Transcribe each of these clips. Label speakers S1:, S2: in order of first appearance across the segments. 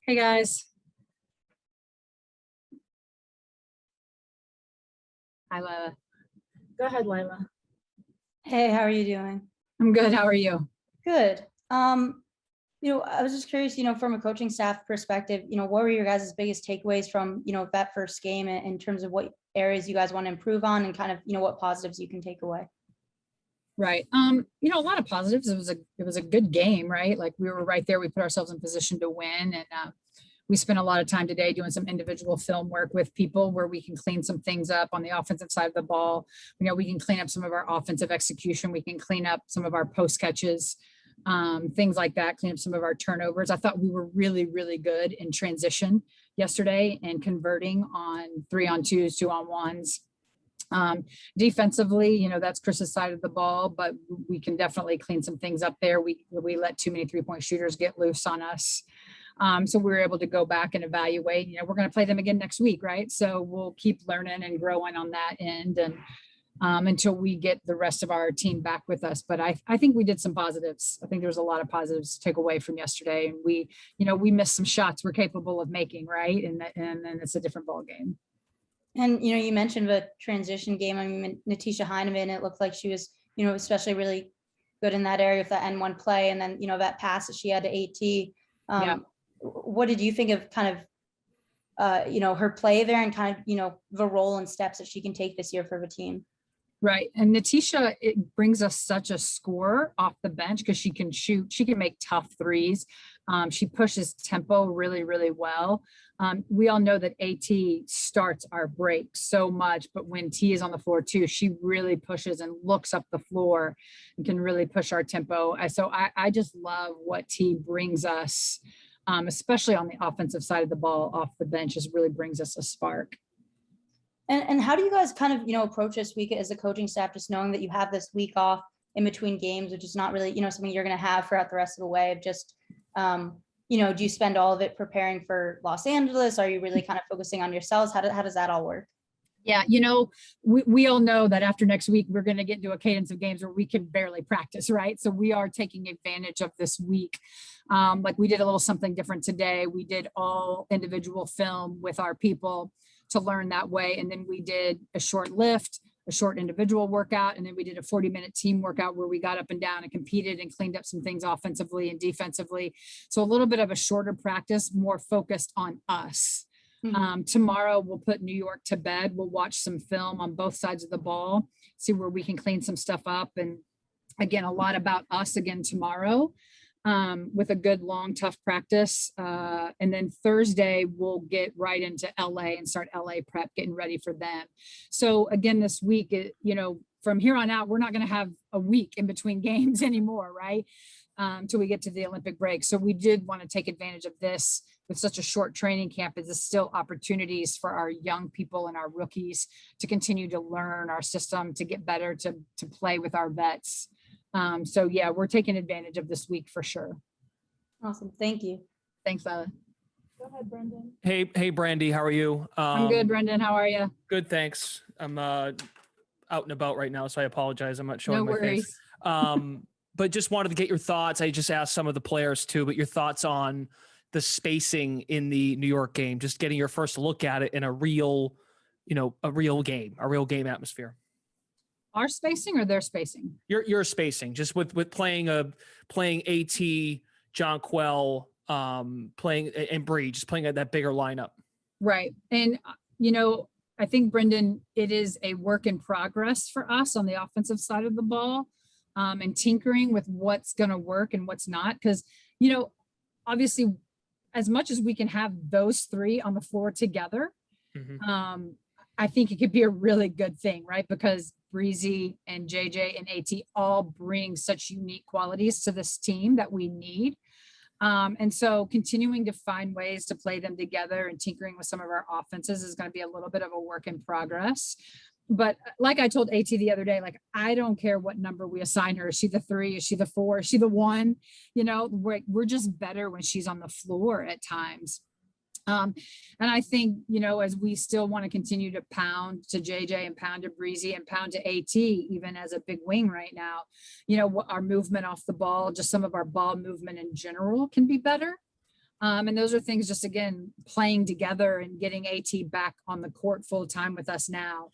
S1: Hey guys. Hi Lila.
S2: Go ahead, Lila.
S3: Hey, how are you doing?
S1: I'm good. How are you?
S3: Good. I was just curious, from a coaching staff perspective, what were your guys' biggest takeaways from, that first game in terms of what areas you guys want to improve on and kind of, what positives you can take away?
S1: Right. A lot of positives. It was a good game, right? Like we were right there. We put ourselves in position to win, and we spent a lot of time today doing some individual film work with people where we can clean some things up on the offensive side of the ball. We can clean up some of our offensive execution. We can clean up some of our post catches, things like that, clean up some of our turnovers. I thought we were really, really good in transition yesterday and converting on 3-on-2s, 2-on-1s. Defensively, that's Chris's side of the ball, but we can definitely clean some things up there. We let too many 3-point shooters get loose on us. So we were able to go back and evaluate. We're going to play them again next week, right? So we'll keep learning and growing on that end, and until we get the rest of our team back with us. But I think we did some positives. I think there was a lot of positives to take away from yesterday, and we missed some shots we're capable of making, right? And then it's a different ball game.
S3: And, you mentioned the transition game. I mean, Natasha Howard, it looked like she was, especially really good in that area of that N1 play. And then, that pass that she had to AT. What did you think of kind of, her play there and kind of, the role and steps that she can take this year for the team?
S1: Right. And Natasha, it brings us such a score off the bench because she can shoot. She can make tough threes. She pushes tempo really, really well. We all know that AT starts our break so much, but when T is on the floor too, she really pushes and looks up the floor and can really push our tempo. So I just love what T brings us, especially on the offensive side of the ball off the bench. Just really brings us a spark.
S3: And how do you guys kind of, approach this week as a coaching staff, just knowing that you have this week off in between games, which is not really, something you're going to have throughout the rest of the way of just, do you spend all of it preparing for Los Angeles? Are you really kind of focusing on yourselves? How does that all work?
S1: Yeah, we all know that after next week, we're going to get into a cadence of games where we can barely practice, right? So we are taking advantage of this week. Like we did a little something different today. We did all individual film with our people to learn that way. And then we did a short lift, a short individual workout, and then we did a 40-minute team workout where we got up and down and competed and cleaned up some things offensively and defensively. So a little bit of a shorter practice, more focused on us. Tomorrow we'll put New York to bed. We'll watch some film on both sides of the ball, see where we can clean some stuff up. And again, a lot about us again tomorrow, with a good, long, tough practice. And then Thursday we'll get right into LA and start LA prep, getting ready for them. So again, this week, from here on out, we're not going to have a week in between games anymore, right? Till we get to the Olympic break. So we did want to take advantage of this with such a short training camp. Is still opportunities for our young people and our rookies to continue to learn our system, to get better, to play with our vets. So yeah, we're taking advantage of this week for sure.
S3: Awesome. Thank you.
S1: Thanks, Lila.
S2: Go ahead, Brendan.
S4: Hey, Brandi, how are you?
S1: I'm good, Brendan. How are you?
S4: Good, thanks. I'm out and about right now, so I apologize. I'm not showing
S1: No
S4: my face. But just wanted to get your thoughts. I just asked some of the players too, but your thoughts on the spacing in the New York game, just getting your first look at it in a real game atmosphere.
S1: Our spacing or their spacing?
S4: Your spacing, just with playing AT, Jonquel, playing and Bree, just playing at that bigger lineup.
S1: Right. And, I think, Brendan, it is a work in progress for us on the offensive side of the ball, and tinkering with what's going to work and what's not. Because, obviously, as much as we can have those three on the floor together, I think it could be a really good thing, right? Because Breezy and JJ and AT all bring such unique qualities to this team that we need. And so continuing to find ways to play them together and tinkering with some of our offenses is going to be a little bit of a work in progress. But like I told AT the other day, like, I don't care what number we assign her. Is she the 3? Is she the 4? Is she the 1? We're just better when she's on the floor at times. And I think, as we still want to continue to pound to JJ and pound to Breezy and pound to AT, even as a big wing right now, our movement off the ball, just some of our ball movement in general can be better. And those are things just, again, playing together and getting AT back on the court full time with us now.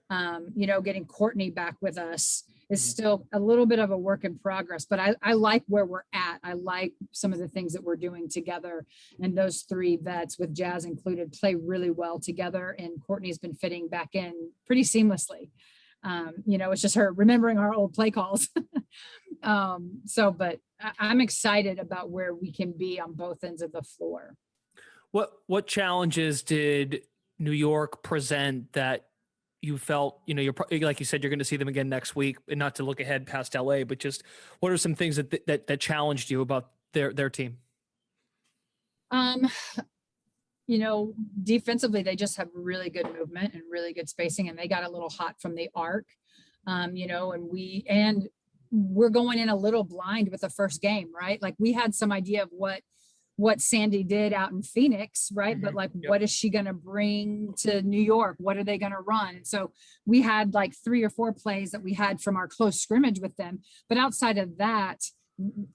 S1: Getting Courtney back with us is still a little bit of a work in progress, but I like where we're at. I like some of the things that we're doing together, and those three vets with Jazz included play really well together, and Courtney's been fitting back in pretty seamlessly. It's just her remembering our old play calls. But I'm excited about where we can be on both ends of the floor.
S4: What challenges did New York present that you felt, you're like you said, you're going to see them again next week, and not to look ahead past LA, but just what are some things that challenged you about their team?
S1: Defensively, they just have really good movement and really good spacing, and they got a little hot from the arc, and we're going in a little blind with the first game, right? Like, we had some idea of what Sandy did out in Phoenix, right? But what is she going to bring to New York? What are they going to run? And so we had like 3 or 4 plays that we had from our close scrimmage with them. But outside of that,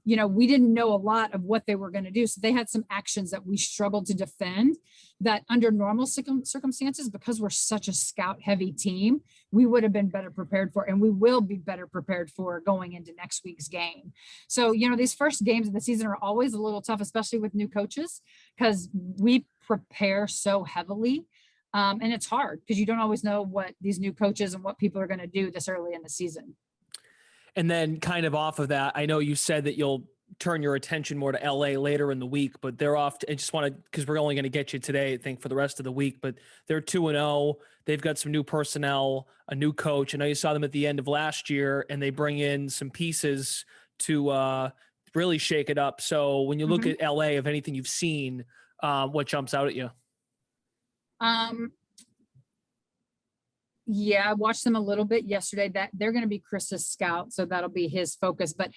S1: we didn't know a lot of what they were going to do. So they had some actions that we struggled to defend that under normal circumstances, because we're such a scout heavy team, we would have been better prepared for, and we will be better prepared for going into next week's game. So, these first games of the season are always a little tough, especially with new coaches, because we prepare so heavily. And it's hard because you don't always know what these new coaches and what people are going to do this early in the season.
S4: And then kind of off of that, I know you said that you'll turn your attention more to LA later in the week, but they're off. I just want to, because we're only going to get you today, I think, for the rest of the week, but they're 2-0. They've got some new personnel, a new coach. I know you saw them at the end of last year, and they bring in some pieces to really shake it up. So when you look at LA, of anything you've seen, what jumps out at you?
S1: Yeah, I watched them a little bit yesterday. That they're going to be Chris's scout, so that'll be his focus. But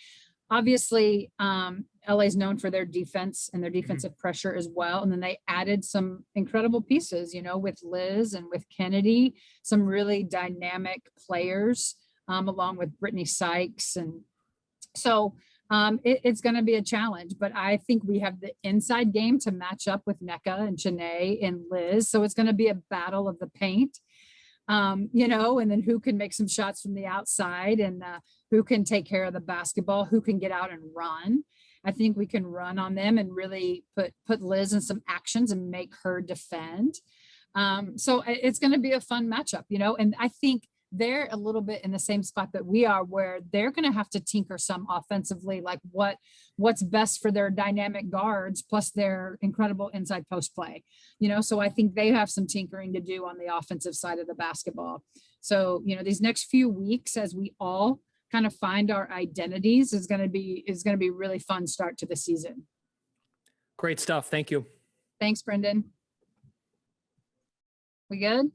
S1: obviously, LA is known for their defense and their defensive pressure as well. And then they added some incredible pieces, with Liz and with Kennedy, some really dynamic players, along with Brittany Sykes. And so it's going to be a challenge, but I think we have the inside game to match up with NECA and Chanae and Liz. So it's going to be a battle of the paint. And then who can make some shots from the outside, and who can take care of the basketball, who can get out and run. I think we can run on them and really put Liz in some actions and make her defend. So it's going to be a fun matchup, and I think they're a little bit in the same spot that we are, where they're going to have to tinker some offensively, like what's best for their dynamic guards, plus their incredible inside post play, so I think they have some tinkering to do on the offensive side of the basketball. So, these next few weeks, as we all kind of find our identities, is going to be really fun start to the season.
S4: Great stuff. Thank you.
S1: Thanks, Brendan. We good?